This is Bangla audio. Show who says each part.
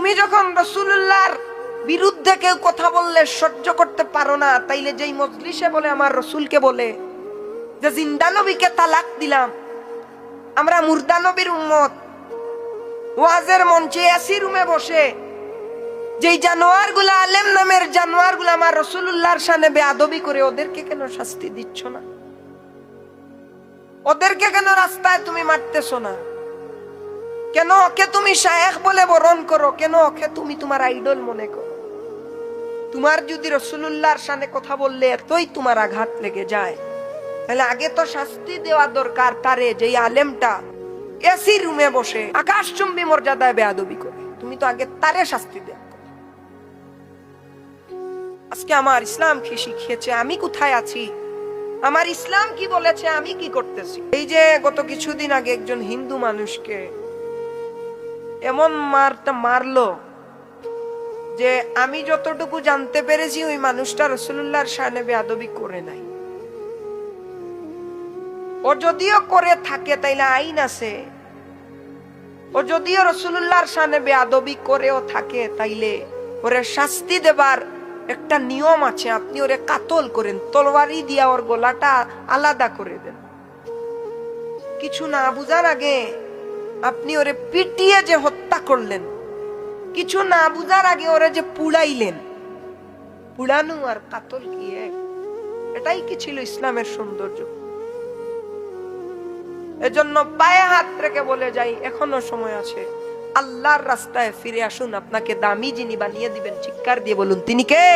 Speaker 1: তুমি যখন রাসূলুল্লাহর বিরুদ্ধে কেউ কথা বললে সহ্য করতে পারো না, তাইলে যেই মজলিসে বলে আমার রসুলকে বলে যে জিন্দা নবীকে তালাক দিলাম, আমরা মুর্দা নবীর উম্মত, ওয়াজের মঞ্চে এসি রুমে বসে যেই জানোয়ার গুলা, আলেম নামের জানোয়ার গুলা আমার রসুলুল্লাহর শানে বেয়াদবি করে, ওদেরকে কেন শাস্তি দিচ্ছ না? ওদেরকে কেন রাস্তায় তুমি মারতেছো না? কেন ওকে তুমি শায়েখ বলে বরণ করো? কেন ওকে তুমি তোমার আইডল মনে করো? তোমার যদি রাসূলুল্লাহর শানে কথা বললে এতই তোমার আঘাত লেগে যায়, তাহলে আগে তো শাস্তি দেওয়া দরকার তারে, যেই আলেমটা এসি রুমে বসে আকাশচুম্বী মর্যাদায় বেয়াদবি করে। তুমি তো আগে তারে শাস্তি দেওয়া। আজকে আমার ইসলাম কি শিখিয়েছে, আমি কোথায় আছি, আমার ইসলাম কি বলেছে, আমি কি করতেছি? এই যে গত কিছুদিন আগে একজন হিন্দু মানুষকে এমন মারলো যে আমি যতটুকু জানতে পেরেছি ওই মানুষটা রাসূলুল্লাহর শানে বেয়াদবি করে নাই। ও যদিও করে থাকে তাইলে আইন আছে, ও যদিও রাসূলুল্লাহর শানে বেয়াদবি করেও থাকে তাইলে ওরে শাস্তি দেবার একটা নিয়ম আছে। আপনি ওরে কাতল করেন, তরবারি দিয়া ওর গলাটা আলাদা করে দেন। কিছু না বুঝার আগে আপনি ওরে পিটিয়ে যে হত্যা করলেন, কিছু না বুঝার আগে ওরে যে পুড়াইলেন, পুড়ানো আর কাতল কি এক? এটাই কি ছিল ইসলামের সৌন্দর্য? এজন্য পায়ে হাত রেখে বলে যাই, এখনো সময় আছে, আল্লাহর রাস্তায় ফিরে আসুন। আপনাকে দামি যিনি বানিয়ে দিবেন, চিৎকার দিয়ে বলুন তিনি কে?